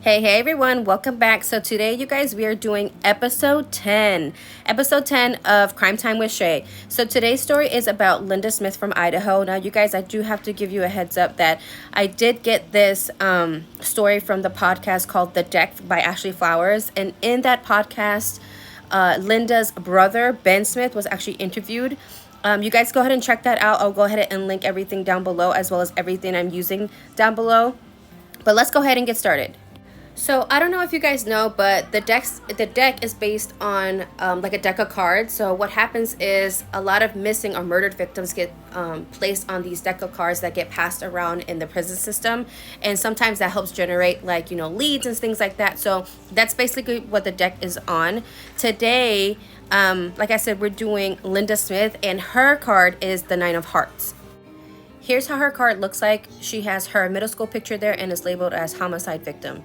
Hey everyone, welcome back. So today you guys, we are doing episode 10 of Crime Time with Shay. So today's story is about Linda Smith from Idaho. Now you guys, I do have to give you a heads up that I did get this story from the podcast called The Deck by Ashley Flowers, and in that podcast Linda's brother Ben Smith was actually interviewed. You guys go ahead and check that out. I'll go ahead and link everything down below, as well as everything I'm using down below. But let's go ahead and get started. So I don't know if you guys know, but the deck is based on like a deck of cards. So what happens is a lot of missing or murdered victims get placed on these deck of cards that get passed around in the prison system, and sometimes that helps generate like leads and things like that. So that's basically what the deck is on. Today, like I said, we're doing Linda Smith, and her card is the Nine of Hearts. Here's how her card looks like. She has her middle school picture there and is labeled as homicide victim.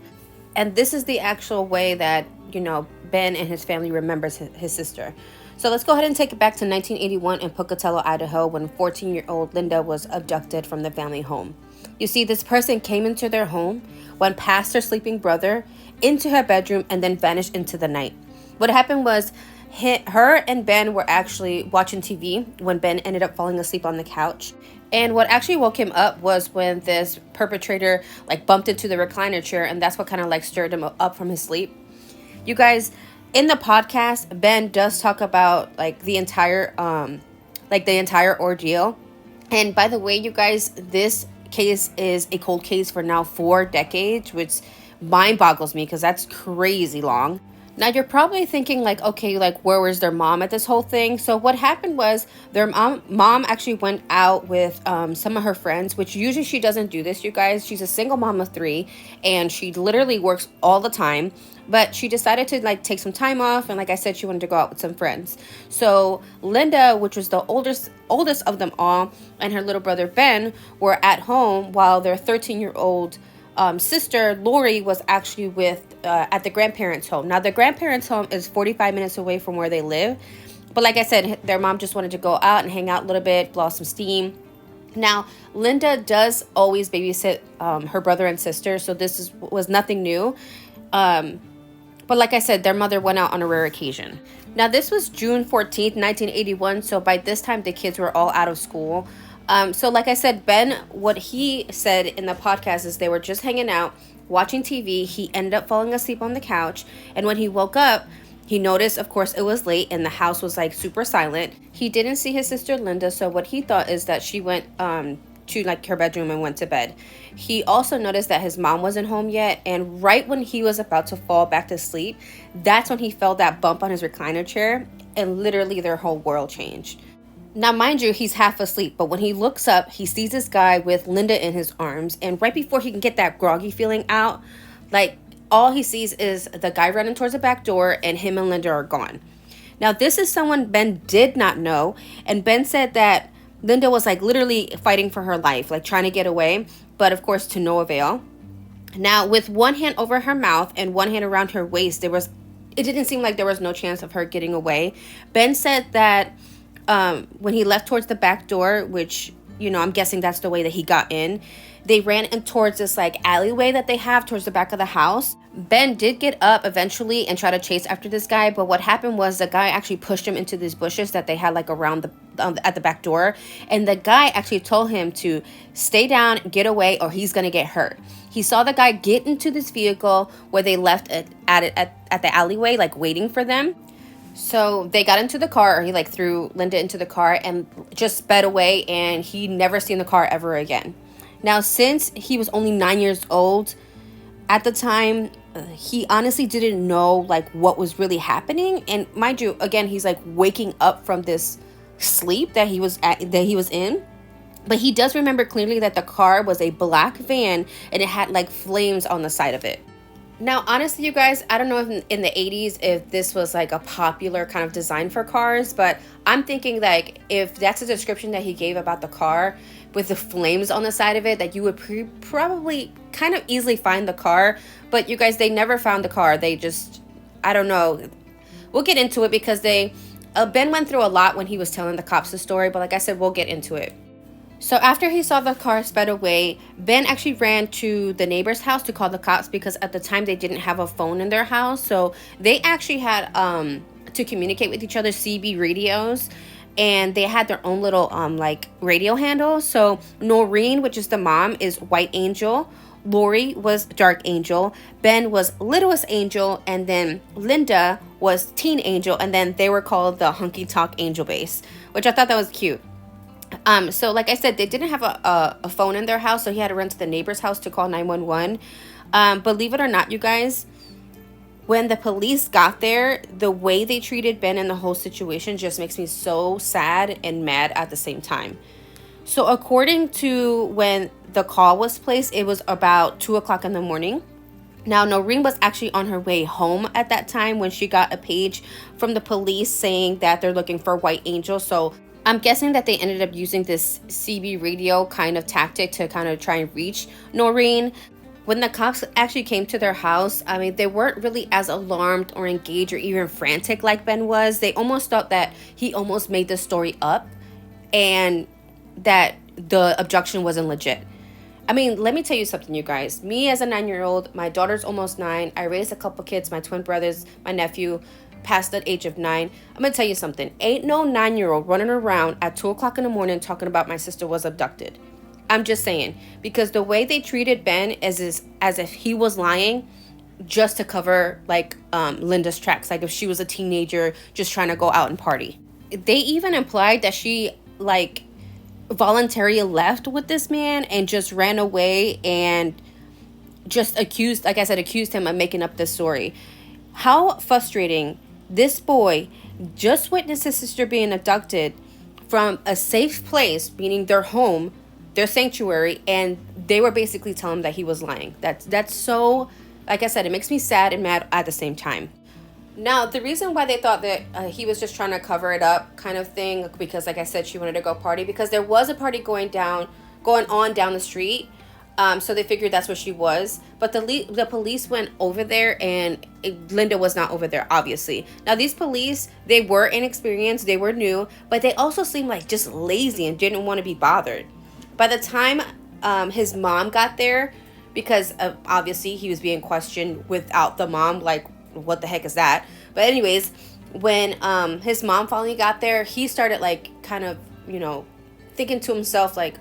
And this is the actual way that, Ben and his family remembers his sister. So let's go ahead and take it back to 1981 in Pocatello, Idaho, when 14-year-old Linda was abducted from the family home. You see, this person came into their home, went past her sleeping brother, into her bedroom, and then vanished into the night. What happened was her and Ben were actually watching TV when Ben ended up falling asleep on the couch. And what actually woke him up was when this perpetrator bumped into the recliner chair, and that's what kind of stirred him up from his sleep. You guys, in the podcast, Ben does talk about the entire ordeal. And by the way, you guys, this case is a cold case for now 4 decades, which mind boggles me because that's crazy long. Now, you're probably thinking okay, where was their mom at this whole thing? So what happened was their mom actually went out with some of her friends, which usually she doesn't do this, you guys. She's a single mom of 3, and she literally works all the time. But she decided to take some time off, and like I said, she wanted to go out with some friends. So Linda, which was the oldest of them all, and her little brother Ben were at home, while their 13-year-old sister Lori was actually at the grandparents' home. Now the grandparents' home is 45 minutes away from where they live, but like I said, their mom just wanted to go out and hang out a little bit, blow some steam. Now Linda does always babysit her brother and sister, so this was nothing new. But like I said, their mother went out on a rare occasion. Now this was June 14th, 1981, so by this time the kids were all out of school. So like I said, Ben, what he said in the podcast is they were just hanging out, watching TV. He ended up falling asleep on the couch. And when he woke up, he noticed, of course, it was late and the house was super silent. He didn't see his sister Linda. So what he thought is that she went to her bedroom and went to bed. He also noticed that his mom wasn't home yet. And right when he was about to fall back to sleep, that's when he felt that bump on his recliner chair. And literally their whole world changed. Now, mind you, he's half asleep, but when he looks up, he sees this guy with Linda in his arms, and right before he can get that groggy feeling out, all he sees is the guy running towards the back door, and him and Linda are gone. Now, this is someone Ben did not know, and Ben said that Linda was literally fighting for her life, trying to get away, but of course to no avail. Now, with one hand over her mouth and one hand around her waist, it didn't seem like there was no chance of her getting away. Ben said that when he left towards the back door, which, I'm guessing that's the way that he got in, they ran in towards this alleyway that they have towards the back of the house. Ben did get up eventually and try to chase after this guy, but what happened was the guy actually pushed him into these bushes that they had around at the back door, and the guy actually told him to stay down, get away, or he's gonna get hurt. He saw the guy get into this vehicle where they left it at the alleyway, waiting for them. So they got into the car, or he threw Linda into the car and just sped away, and he never seen the car ever again. Now, since he was only 9 years old at the time, he honestly didn't know what was really happening. And mind you, again, he's waking up from this sleep that he was in. But he does remember clearly that the car was a black van and it had flames on the side of it. Now, honestly, you guys, I don't know if in the 80s if this was a popular kind of design for cars, but I'm thinking if that's a description that he gave about the car with the flames on the side of it, that you would probably kind of easily find the car. But you guys, they never found the car. They just, I don't know. We'll get into it because Ben went through a lot when he was telling the cops the story, but like I said, we'll get into it. So after he saw the car sped away, Ben actually ran to the neighbor's house to call the cops because at the time they didn't have a phone in their house. So they actually had to communicate with each other CB radios, and they had their own little like radio handle. So Noreen, which is the mom, is White Angel. Lori was Dark Angel. Ben was Littlest Angel, and then Linda was Teen Angel, and then they were called the Hunky Talk Angel Base, which I thought that was cute. So like I said, they didn't have a phone in their house, so he had to run to the neighbor's house to call 911. Believe it or not, you guys, when the police got there, the way they treated Ben and the whole situation just makes me so sad and mad at the same time. So according to when the call was placed, it was about 2 o'clock in the morning. Now, Noreen was actually on her way home at that time when she got a page from the police saying that they're looking for White Angel. So I'm guessing that they ended up using this CB radio kind of tactic to kind of try and reach Noreen. When the cops actually came to their house, I mean, they weren't really as alarmed or engaged or even frantic like Ben was. They almost thought that he almost made the story up and that the abduction wasn't legit. I mean, let me tell you something, you guys. Me as a 9-year-old, my daughter's almost 9. I raised a couple kids, my twin brothers, my nephew, past the age of 9. I'm going to tell you something. Ain't no 9-year-old running around at 2 o'clock in the morning talking about my sister was abducted. I'm just saying. Because the way they treated Ben is as if he was lying just to cover, like, Linda's tracks. Like, if she was a teenager just trying to go out and party. They even implied that she, like, voluntarily left with this man and just ran away and just accused him of making up this story. How frustrating. This boy just witnessed his sister being abducted from a safe place, meaning their home, their sanctuary, and they were basically telling him that he was lying. That's so, like I said, it makes me sad and mad at the same time. Now, the reason why they thought that he was just trying to cover it up kind of thing, because like I said, she wanted to go party, because there was a party going on down the street. So they figured that's where she was. But the police went over there, and Linda was not over there, obviously. Now, these police, they were inexperienced, they were new, but they also seemed like just lazy and didn't want to be bothered. By the time his mom got there, because obviously he was being questioned without the mom, like, what the heck is that? But anyways, when his mom finally got there, he started, like, kind of, thinking to himself, like,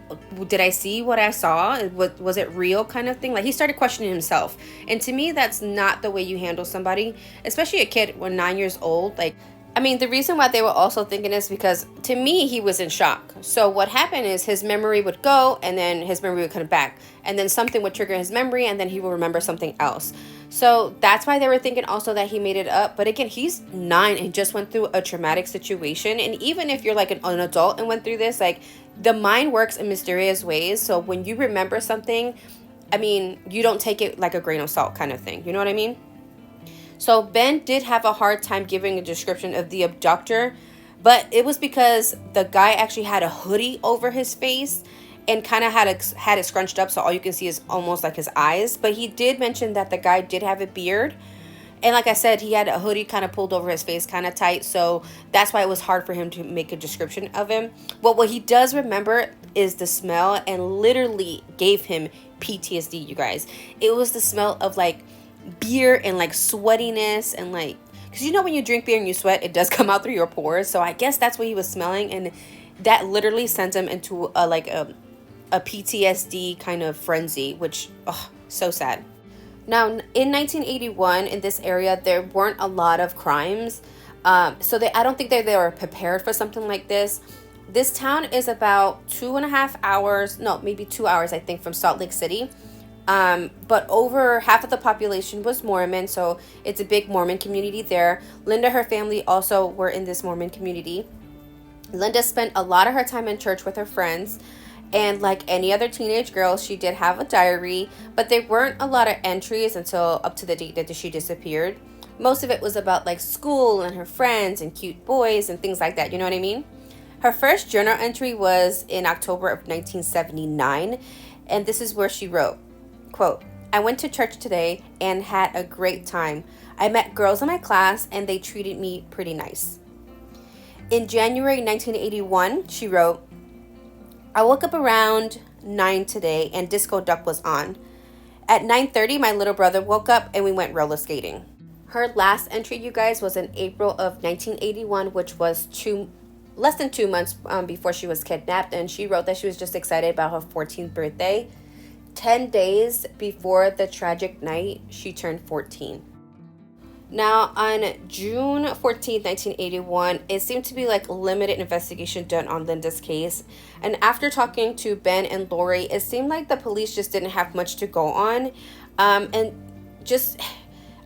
did I see what I saw? Was it real, kind of thing? Like, he started questioning himself. And to me, that's not the way you handle somebody, especially a kid when 9 years old. Like, I mean, the reason why they were also thinking this because to me, he was in shock. So what happened is his memory would go and then his memory would come back. And then something would trigger his memory and then he will remember something else. So that's why they were thinking also that he made it up. But again, he's 9 and just went through a traumatic situation. And even if you're like an adult and went through this, like, the mind works in mysterious ways. So when you remember something, I mean, you don't take it like a grain of salt kind of thing. You know what I mean? So Ben did have a hard time giving a description of the abductor, but it was because the guy actually had a hoodie over his face and kind of had it scrunched up, so all you can see is almost like his eyes. But he did mention that the guy did have a beard, and like I said, he had a hoodie kind of pulled over his face kind of tight, so that's why it was hard for him to make a description of him. But what he does remember is the smell, and literally gave him PTSD, you guys. It was the smell of like beer and like sweatiness, and like, because when you drink beer and you sweat, it does come out through your pores. So I guess that's what he was smelling, and that literally sent him into a PTSD kind of frenzy, which so sad. Now, in 1981, in this area, there weren't a lot of crimes, so I don't think they were prepared for something like this. This town is about 2.5 hours, no, maybe 2 hours, I think, from Salt Lake City. But over half of the population was Mormon, so it's a big Mormon community there. Linda, her family also were in this Mormon community. Linda spent a lot of her time in church with her friends, and like any other teenage girl, she did have a diary, but there weren't a lot of entries until up to the date that she disappeared. Most of it was about like school and her friends and cute boys and things like that, you know what I mean? Her first journal entry was in October of 1979, and this is where she wrote, quote, "I went to church today and had a great time. I met girls in my class and they treated me pretty nice." In January 1981, she wrote, I woke up around 9 today and Disco Duck was on. At 9:30, my little brother woke up and we went roller skating. Her last entry, you guys, was in April of 1981, which was less than 2 months before she was kidnapped. And she wrote that she was just excited about her 14th birthday. 10 days before the tragic night, she turned 14. Now, on June 14th, 1981, it seemed to be like limited investigation done on Linda's case. And after talking to Ben and Lori, it seemed like the police just didn't have much to go on. And just,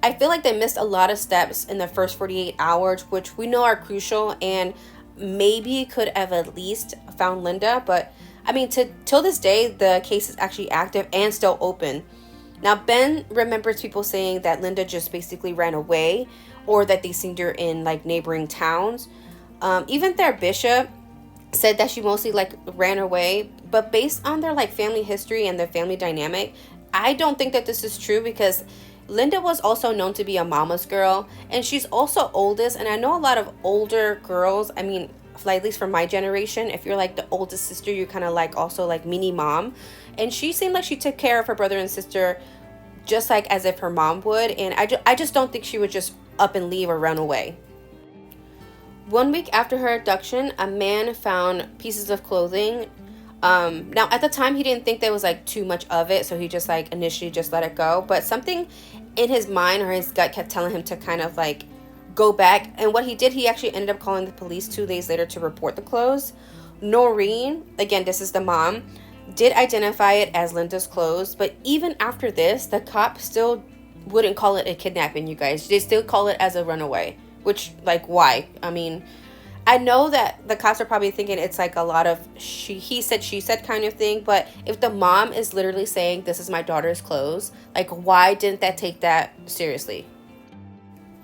I feel like they missed a lot of steps in the first 48 hours, which we know are crucial and maybe could have at least found Linda. But I mean, till this day, the case is actually active and still open. Now, Ben remembers people saying that Linda just basically ran away or that they seen her in like neighboring towns. Even their bishop said that she mostly like ran away. But based on their like family history and their family dynamic, I don't think that this is true because Linda was also known to be a mama's girl and she's also oldest. And I know a lot of older girls, I mean, at least from my generation, if you're like the oldest sister, you're kind of like also like mini mom. And she seemed like she took care of her brother and sister just like as if her mom would. And I just don't think she would just up and leave or run away. 1 week after her abduction, a man found pieces of clothing. Now at the time he didn't think there was like too much of it, so he just like initially just let it go. But something in his mind or his gut kept telling him to kind of like go back. And what he did, he actually ended up calling the police 2 days later to report the clothes. Noreen, again, this is the mom, did identify it as Linda's clothes, but even after this, the cops still wouldn't call it a kidnapping, you guys. They still call it as a runaway, which, like, why? I mean, I know that the cops are probably thinking it's like a lot of he said, she said kind of thing, but if the mom is literally saying, this is my daughter's clothes, like, why didn't that take that seriously?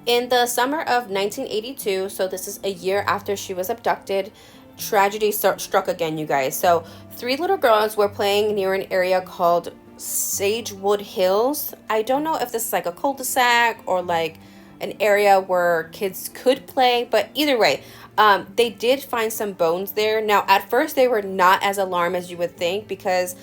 In the summer of 1982, so this is a year after she was abducted, tragedy struck again, you guys. So 3 little girls were playing near an area called Sagewood Hills. I don't know if this is like a cul-de-sac or like an area where kids could play, but either way, they did find some bones there. Now, at first, they were not as alarmed as you would think because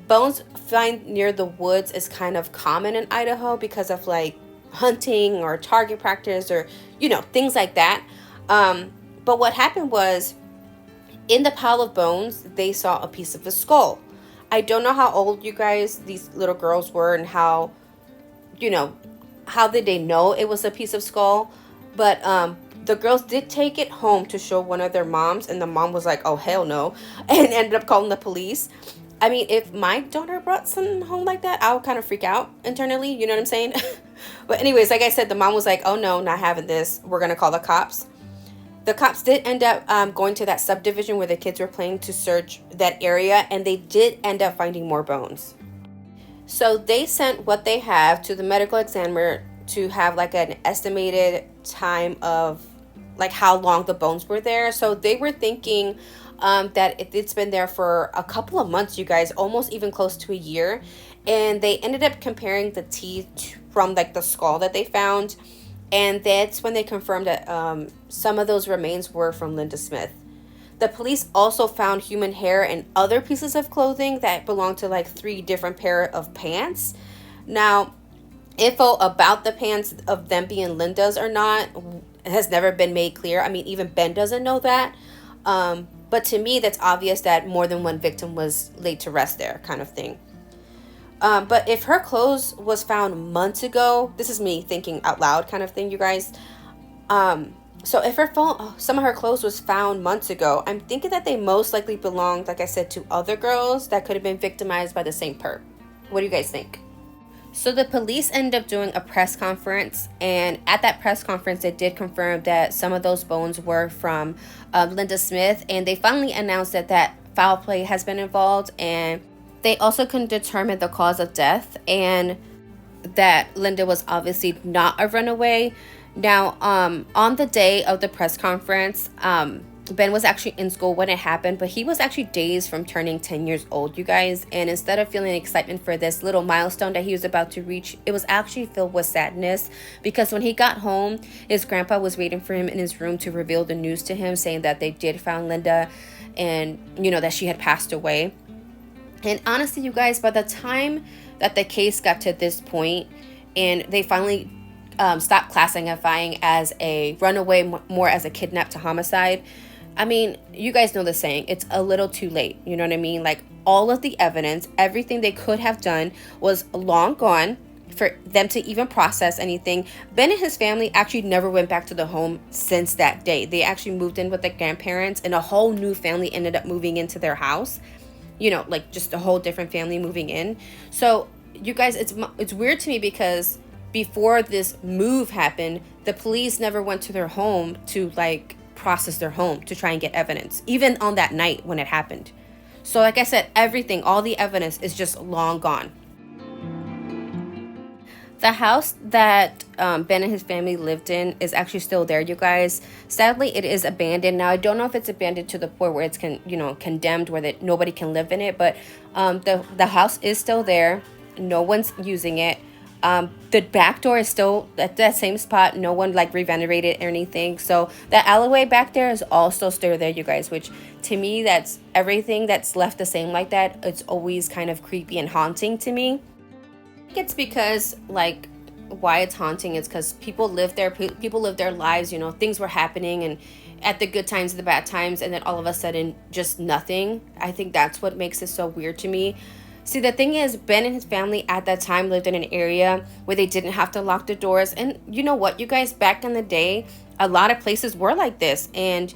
bones found near the woods is kind of common in Idaho because of like hunting or target practice or, you know, things like that. But what happened was, in the pile of bones, they saw a piece of a skull. I don't know how old you guys, these little girls were and how, you know, how did they know it was a piece of skull? But the girls did take it home to show one of their moms, and the mom was like, oh, hell no, and ended up calling the police. I mean, if my daughter brought something home like that, I would kind of freak out internally, you know what I'm saying? But anyways, like I said, the mom was like, oh no, not having this. We're going to call the cops. The cops did end up going to that subdivision where the kids were playing to search that area, and they did end up finding more bones. So they sent what they have to the medical examiner to have like an estimated time of like how long the bones were there. So they were thinking that it's been there for a couple of months, you guys, almost even close to a year. And they ended up comparing the teeth from like the skull that they found. And that's when they confirmed that some of those remains were from Linda Smith. The police also found human hair and other pieces of clothing that belonged to like 3 different pair of pants. Now, info about the pants of them being Linda's or not has never been made clear. I mean, even Ben doesn't know that. But to me, that's obvious that more than one victim was laid to rest there, kind of thing. But if her clothes was found months ago, this is me thinking out loud kind of thing, you guys. So if some of her clothes was found months ago, I'm thinking that they most likely belonged, like I said, to other girls that could have been victimized by the same perp. What do you guys think? So the police ended up doing a press conference, and at that press conference, they did confirm that some of those bones were from Linda Smith, and they finally announced that foul play has been involved, and they also couldn't determine the cause of death, and that Linda was obviously not a runaway. Now, on the day of the press conference, Ben was actually in school when it happened, but he was actually days from turning 10 years old, you guys. And instead of feeling excitement for this little milestone that he was about to reach, it was actually filled with sadness, because when he got home, his grandpa was waiting for him in his room to reveal the news to him, saying that they did found Linda and, that she had passed away. And honestly, you guys, by the time that the case got to this point and they finally stopped classifying as a runaway, more as a kidnap to homicide, I mean, you guys know the saying, it's a little too late. You know what I mean? Like, all of the evidence, everything they could have done was long gone for them to even process anything. Ben and his family actually never went back to the home since that day. They actually moved in with their grandparents, and a whole new family ended up moving into their house. Like just a whole different family moving in. So you guys, it's weird to me, because before this move happened, the police never went to their home to like process their home to try and get evidence, even on that night when it happened. So like I said, all the evidence is just long gone. The house that Ben and his family lived in is actually still there, you guys. Sadly, it is abandoned. Now, I don't know if it's abandoned to the point where it's condemned, where nobody can live in it. But the house is still there. No one's using it. The back door is still at that same spot. No one like renovated or anything. So the alleyway back there is also still there, you guys. Which to me, that's everything that's left the same like that. It's always kind of creepy and haunting to me. It's because like why it's haunting is because people live their lives, things were happening, and at the good times and the bad times, and then all of a sudden just nothing. I think that's what makes it so weird to me. See, the thing is, Ben and his family at that time lived in an area where they didn't have to lock the doors. And you know what, you guys, back in the day, a lot of places were like this, and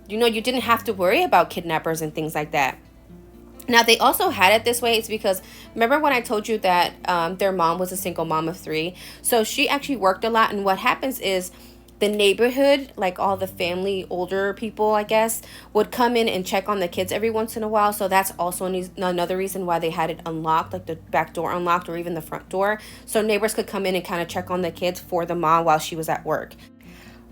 you didn't have to worry about kidnappers and things like that. Now, they also had it this way. It's because, remember when I told you that their mom was a single mom of 3? So she actually worked a lot. And what happens is the neighborhood, like all the family, older people, I guess, would come in and check on the kids every once in a while. So that's also another reason why they had it unlocked, like the back door unlocked or even the front door. So neighbors could come in and kind of check on the kids for the mom while she was at work.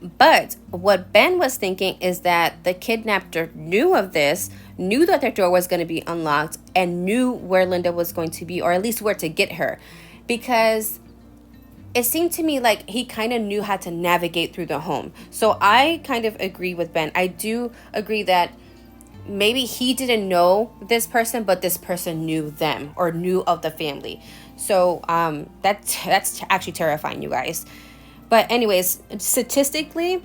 But what Ben was thinking is that the kidnapper knew of this, knew that their door was going to be unlocked, and knew where Linda was going to be, or at least where to get her. Because it seemed to me like he kind of knew how to navigate through the home. So I kind of agree with Ben. I do agree that maybe he didn't know this person, but this person knew them or knew of the family. So that's actually terrifying, you guys. But anyways, statistically,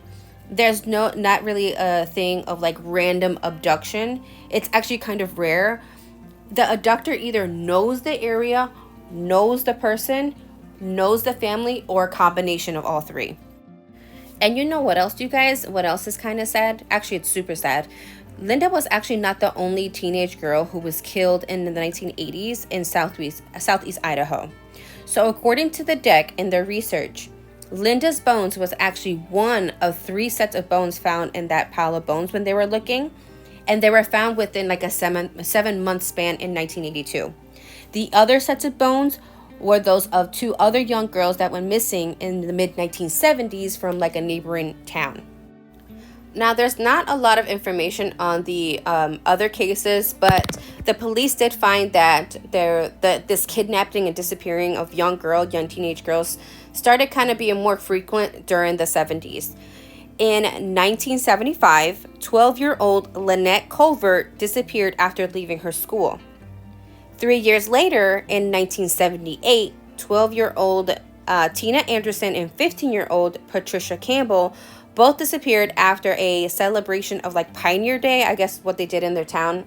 there's not really a thing of like random abduction. It's actually kind of rare. The abductor either knows the area, knows the person, knows the family, or a combination of all 3. And you know what else, you guys? What else is kind of sad? Actually, it's super sad. Linda was actually not the only teenage girl who was killed in the 1980s in Southeast Idaho. So according to the deck in their research, Linda's bones was actually one of 3 sets of bones found in that pile of bones when they were looking. And they were found within like a 7-month span in 1982. The other sets of bones were those of 2 other young girls that went missing in the mid-1970s from like a neighboring town. Now, there's not a lot of information on the other cases, but the police did find that this kidnapping and disappearing of young teenage girls started kind of being more frequent during the 70s. In 1975, 12-year-old Lynette Colvert disappeared after leaving her school. 3 years later, in 1978, 12-year-old Tina Anderson and 15-year-old Patricia Campbell both disappeared after a celebration of like Pioneer Day, I guess what they did in their town.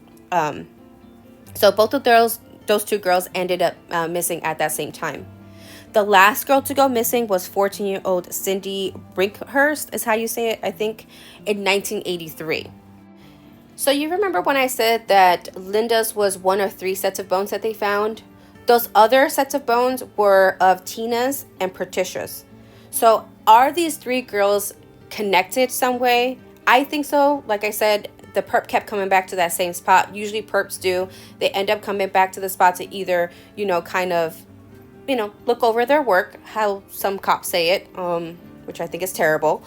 So both of those 2 girls ended up missing at that same time. The last girl to go missing was 14-year-old Cindy Brinkhurst, is how you say it, I think, in 1983. So you remember when I said that Linda's was one of 3 sets of bones that they found? Those other sets of bones were of Tina's and Patricia's. So are these 3 girls connected some way? I think so. Like I said, the perp kept coming back to that same spot. Usually perps do. They end up coming back to the spot to either, kind of, look over their work, how some cops say it, which I think is terrible.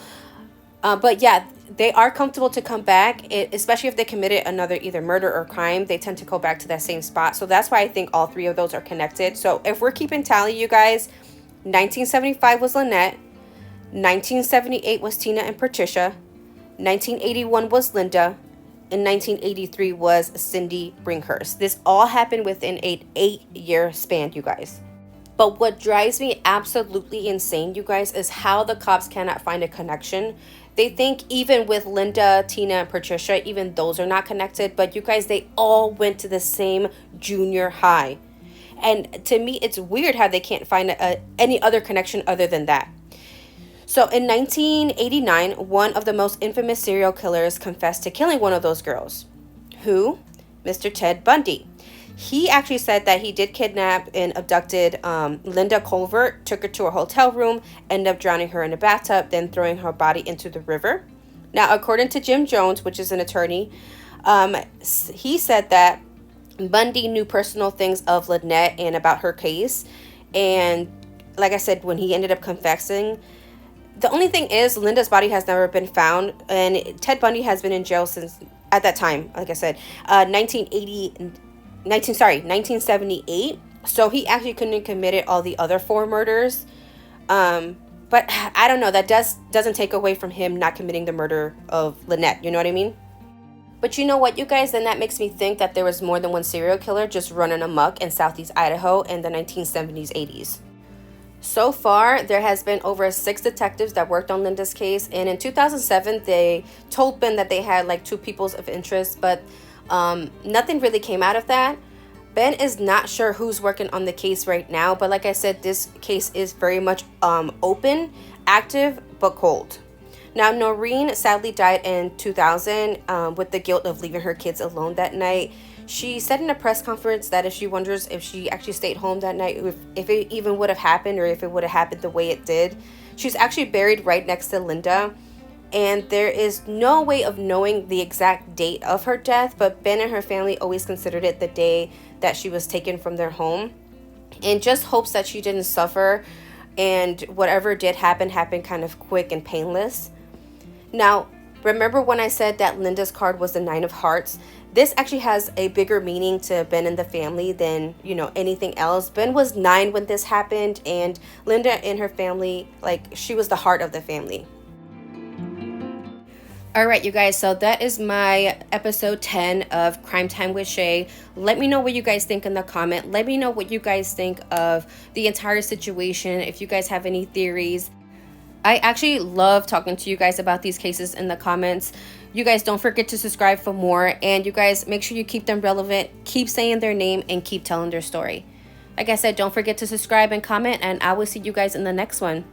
But yeah, they are comfortable to come back, especially if they committed another either murder or crime. They tend to go back to that same spot. So that's why I think all three of those are connected. So if we're keeping tally, you guys, 1975 was Lynette, 1978 was Tina and Patricia, 1981 was Linda, and 1983 was Cindy Brinkhurst. This all happened within an 8-year span, you guys. But what drives me absolutely insane, you guys, is how the cops cannot find a connection. They think even with Linda, Tina, and Patricia, even those are not connected. But you guys, they all went to the same junior high. And to me, it's weird how they can't find any other connection other than that. So in 1989, one of the most infamous serial killers confessed to killing one of those girls. Who? Mr. Ted Bundy. He actually said that he did kidnap and abducted Linda Colvert, took her to a hotel room, ended up drowning her in a bathtub, then throwing her body into the river. Now, according to Jim Jones, which is an attorney, he said that Bundy knew personal things of Lynette and about her case. And like I said, when he ended up confessing, the only thing is Linda's body has never been found. And Ted Bundy has been in jail since, at that time, like I said, 1978. So he actually couldn't have committed all the other 4 murders. But I don't know. That doesn't take away from him not committing the murder of Lynette. You know what I mean? But you know what, you guys? Then that makes me think that there was more than one serial killer just running amok in Southeast Idaho in the 1970s, 80s. So far, there has been over 6 detectives that worked on Linda's case. And in 2007, they told Ben that they had like 2 peoples of interest, but nothing really came out of that. Ben is not sure who's working on the case right now, but like I said, this case is very much open, active, but cold. Now, Noreen sadly died in 2000 with the guilt of leaving her kids alone that night. She said in a press conference that if she wonders if she actually stayed home that night, if it even would have happened or if it would have happened the way it did. She's actually buried right next to Linda. And there is no way of knowing the exact date of her death, but Ben and her family always considered it the day that she was taken from their home, and just hopes that she didn't suffer and whatever did happen happened kind of quick and painless. Now, remember when I said that Linda's card was the 9 of Hearts? This actually has a bigger meaning to Ben and the family than, anything else. Ben was 9 when this happened, and Linda and her family, she was the heart of the family. All right, you guys, so that is my episode 10 of Crime Time with Shay. Let me know what you guys think in the comment. Let me know what you guys think of the entire situation, if you guys have any theories. I actually love talking to you guys about these cases in the comments. You guys don't forget to subscribe for more, and you guys make sure you keep them relevant, keep saying their name, and keep telling their story. Like I said, don't forget to subscribe and comment, and I will see you guys in the next one.